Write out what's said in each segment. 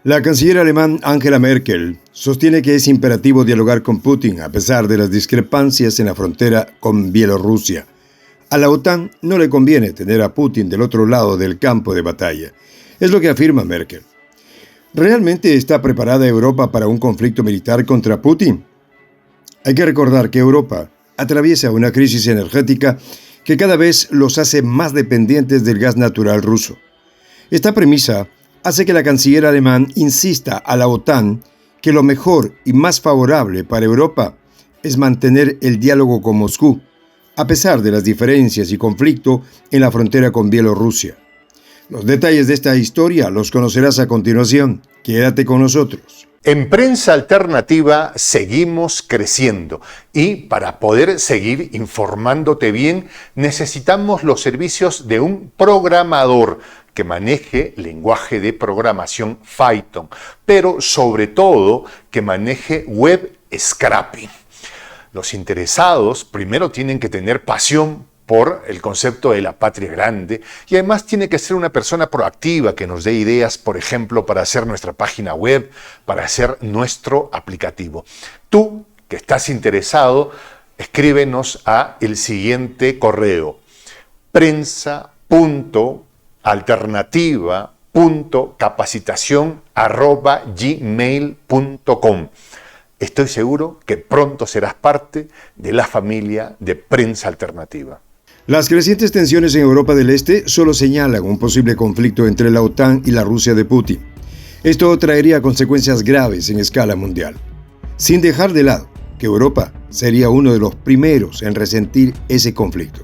La canciller alemán Angela Merkel sostiene que es imperativo dialogar con Putin a pesar de las discrepancias en la frontera con Bielorrusia. A la OTAN no le conviene tener a Putin del otro lado del campo de batalla. Es lo que afirma Merkel. ¿Realmente está preparada Europa para un conflicto militar contra Putin? Hay que recordar que Europa atraviesa una crisis energética que cada vez los hace más dependientes del gas natural ruso. Esta premisa hace que la canciller alemán insista a la OTAN que lo mejor y más favorable para Europa es mantener el diálogo con Moscú, a pesar de las diferencias y conflicto en la frontera con Bielorrusia. Los detalles de esta historia los conocerás a continuación. Quédate con nosotros. En Prensa Alternativa seguimos creciendo y para poder seguir informándote bien necesitamos los servicios de un programador que maneje lenguaje de programación Python, pero sobre todo que maneje web scraping. Los interesados primero tienen que tener pasión por el concepto de la patria grande y además tiene que ser una persona proactiva que nos dé ideas, por ejemplo, para hacer nuestra página web, para hacer nuestro aplicativo. Tú, que estás interesado, escríbenos a el siguiente correo: prensa.alternativa.capacitación@gmail.com. Estoy seguro que pronto serás parte de la familia de Prensa Alternativa. Las crecientes tensiones en Europa del Este solo señalan un posible conflicto entre la OTAN y la Rusia de Putin. Esto traería consecuencias graves en escala mundial, sin dejar de lado que Europa sería uno de los primeros en resentir ese conflicto.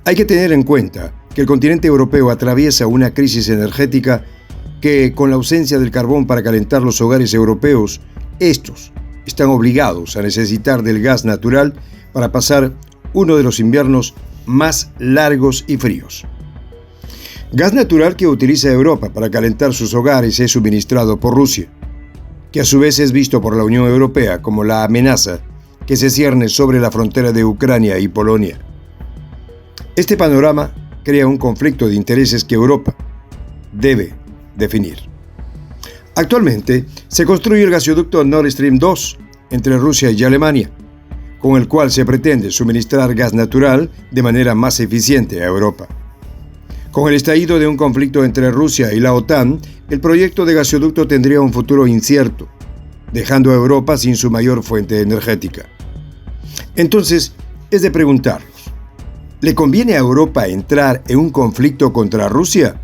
Hay que tener en cuenta que el continente europeo atraviesa una crisis energética que, con la ausencia del carbón para calentar los hogares europeos, estos están obligados a necesitar del gas natural para pasar uno de los inviernos más largos y fríos. Gas natural que utiliza Europa para calentar sus hogares es suministrado por Rusia, que a su vez es visto por la Unión Europea como la amenaza que se cierne sobre la frontera de Ucrania y Polonia. Este panorama crea un conflicto de intereses que Europa debe definir. Actualmente se construye el gasoducto Nord Stream 2 entre Rusia y Alemania, con el cual se pretende suministrar gas natural de manera más eficiente a Europa. Con el estallido de un conflicto entre Rusia y la OTAN, el proyecto de gasoducto tendría un futuro incierto, dejando a Europa sin su mayor fuente energética. Entonces, es de preguntarnos, ¿le conviene a Europa entrar en un conflicto contra Rusia?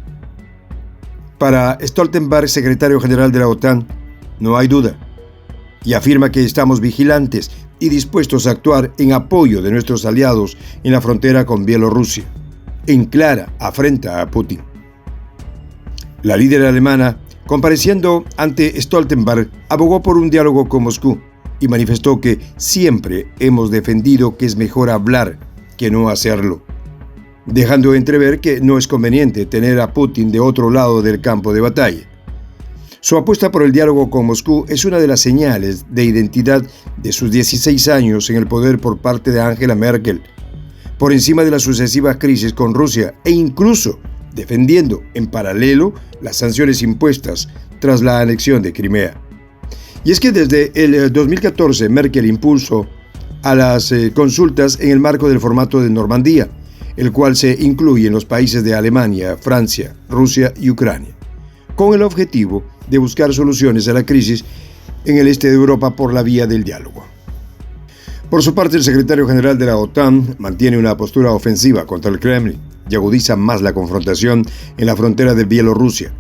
Para Stoltenberg, secretario general de la OTAN, no hay duda, y afirma que estamos vigilantes y dispuestos a actuar en apoyo de nuestros aliados en la frontera con Bielorrusia, en clara afrenta a Putin. La líder alemana, compareciendo ante Stoltenberg, abogó por un diálogo con Moscú y manifestó que siempre hemos defendido que es mejor hablar que no hacerlo, dejando entrever que no es conveniente tener a Putin de otro lado del campo de batalla. Su apuesta por el diálogo con Moscú es una de las señales de identidad de sus 16 años en el poder por parte de Angela Merkel, por encima de las sucesivas crisis con Rusia e incluso defendiendo en paralelo las sanciones impuestas tras la anexión de Crimea. Y es que desde el 2014 Merkel impulsó a las consultas en el marco del formato de Normandía, el cual se incluye en los países de Alemania, Francia, Rusia y Ucrania, con el objetivo de buscar soluciones a la crisis en el este de Europa por la vía del diálogo. Por su parte, el secretario general de la OTAN mantiene una postura ofensiva contra el Kremlin y agudiza más la confrontación en la frontera de Bielorrusia,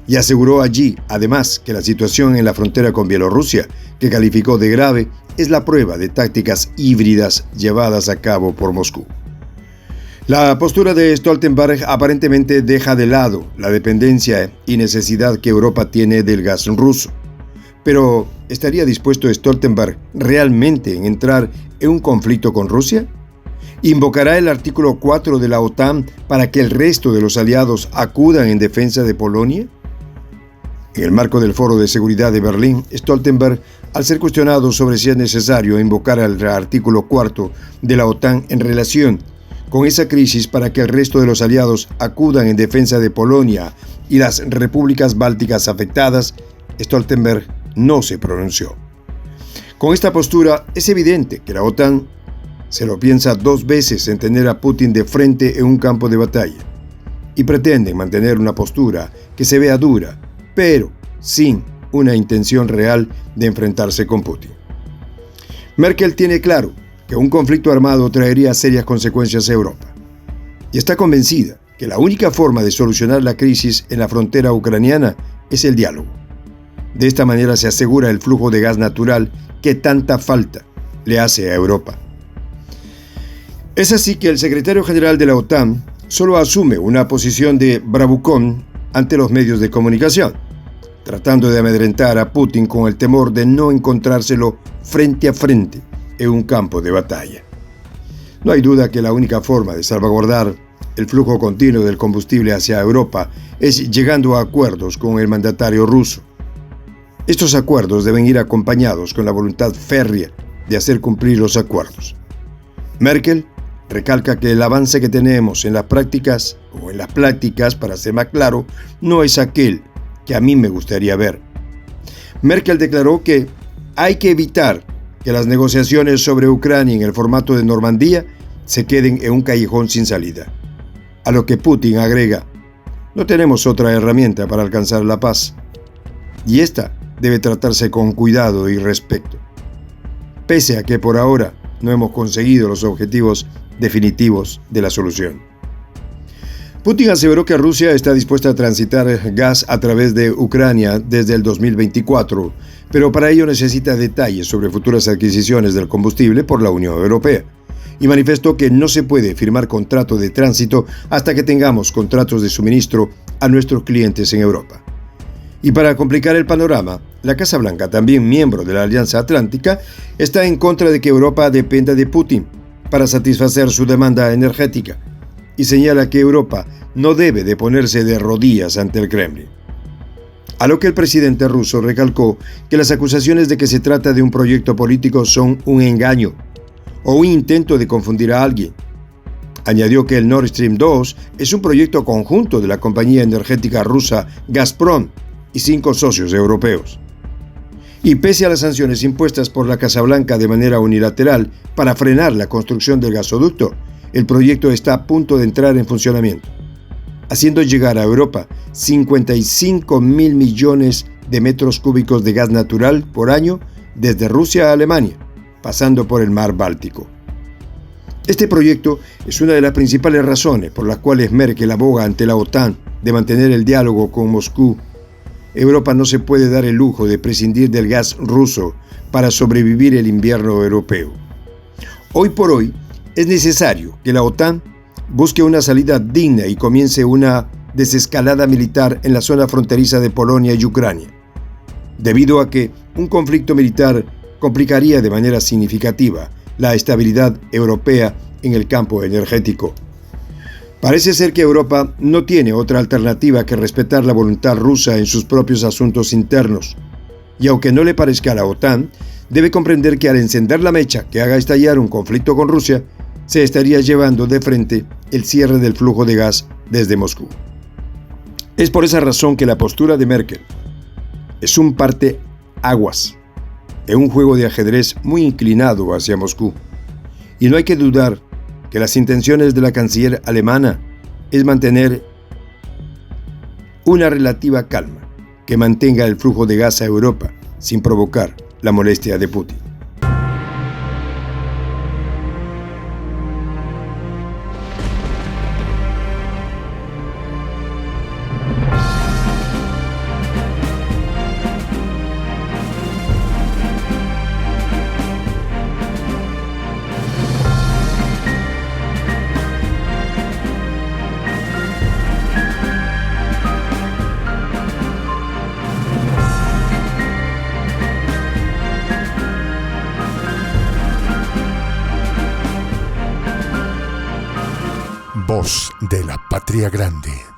y aseguró allí, además, que la situación en la frontera con Bielorrusia, que calificó de grave, es la prueba de tácticas híbridas llevadas a cabo por Moscú. La postura de Stoltenberg aparentemente deja de lado la dependencia y necesidad que Europa tiene del gas ruso. Pero, ¿estaría dispuesto Stoltenberg realmente en entrar en un conflicto con Rusia? ¿Invocará el artículo 4 de la OTAN para que el resto de los aliados acudan en defensa de Polonia? En el marco del Foro de Seguridad de Berlín, Stoltenberg, al ser cuestionado sobre si es necesario invocar el artículo 4 de la OTAN en relación con esa crisis para que el resto de los aliados acudan en defensa de Polonia y las repúblicas bálticas afectadas, Stoltenberg no se pronunció. Con esta postura es evidente que la OTAN se lo piensa 2 veces en tener a Putin de frente en un campo de batalla y pretenden mantener una postura que se vea dura, pero sin una intención real de enfrentarse con Putin. Merkel tiene claro que un conflicto armado traería serias consecuencias a Europa y está convencida que la única forma de solucionar la crisis en la frontera ucraniana es el diálogo. De esta manera se asegura el flujo de gas natural que tanta falta le hace a Europa. Es así que el secretario general de la OTAN solo asume una posición de bravucón ante los medios de comunicación, tratando de amedrentar a Putin con el temor de no encontrárselo frente a frente en un campo de batalla. No hay duda que la única forma de salvaguardar el flujo continuo del combustible hacia Europa es llegando a acuerdos con el mandatario ruso. Estos acuerdos deben ir acompañados con la voluntad férrea de hacer cumplir los acuerdos. Merkel recalca que el avance que tenemos en las prácticas, para ser más claro, no es aquel que a mí me gustaría ver. Merkel declaró que hay que evitar que las negociaciones sobre Ucrania en el formato de Normandía se queden en un callejón sin salida. A lo que Putin agrega: no tenemos otra herramienta para alcanzar la paz, y esta debe tratarse con cuidado y respeto, pese a que por ahora no hemos conseguido los objetivos definitivos de la solución. Putin aseveró que Rusia está dispuesta a transitar gas a través de Ucrania desde el 2024, pero para ello necesita detalles sobre futuras adquisiciones del combustible por la Unión Europea, y manifestó que no se puede firmar contrato de tránsito hasta que tengamos contratos de suministro a nuestros clientes en Europa. Y para complicar el panorama, la Casa Blanca, también miembro de la Alianza Atlántica, está en contra de que Europa dependa de Putin para satisfacer su demanda energética, y señala que Europa no debe de ponerse de rodillas ante el Kremlin. A lo que el presidente ruso recalcó que las acusaciones de que se trata de un proyecto político son un engaño o un intento de confundir a alguien. Añadió que el Nord Stream 2 es un proyecto conjunto de la compañía energética rusa Gazprom y 5 socios europeos. Y pese a las sanciones impuestas por la Casa Blanca de manera unilateral para frenar la construcción del gasoducto, el proyecto está a punto de entrar en funcionamiento, haciendo llegar a Europa 55.000 millones de metros cúbicos de gas natural por año desde Rusia a Alemania, pasando por el mar Báltico. Este proyecto es una de las principales razones por las cuales Merkel aboga ante la OTAN de mantener el diálogo con Moscú. Europa no se puede dar el lujo de prescindir del gas ruso para sobrevivir el invierno europeo. Hoy por hoy, es necesario que la OTAN busque una salida digna y comience una desescalada militar en la zona fronteriza de Polonia y Ucrania, debido a que un conflicto militar complicaría de manera significativa la estabilidad europea en el campo energético. Parece ser que Europa no tiene otra alternativa que respetar la voluntad rusa en sus propios asuntos internos, y aunque no le parezca a la OTAN, debe comprender que al encender la mecha que haga estallar un conflicto con Rusia, se estaría llevando de frente el cierre del flujo de gas desde Moscú. Es por esa razón que la postura de Merkel es un parteaguas en un juego de ajedrez muy inclinado hacia Moscú, y no hay que dudar que las intenciones de la canciller alemana es mantener una relativa calma que mantenga el flujo de gas a Europa sin provocar la molestia de Putin. Voz de la Patria Grande.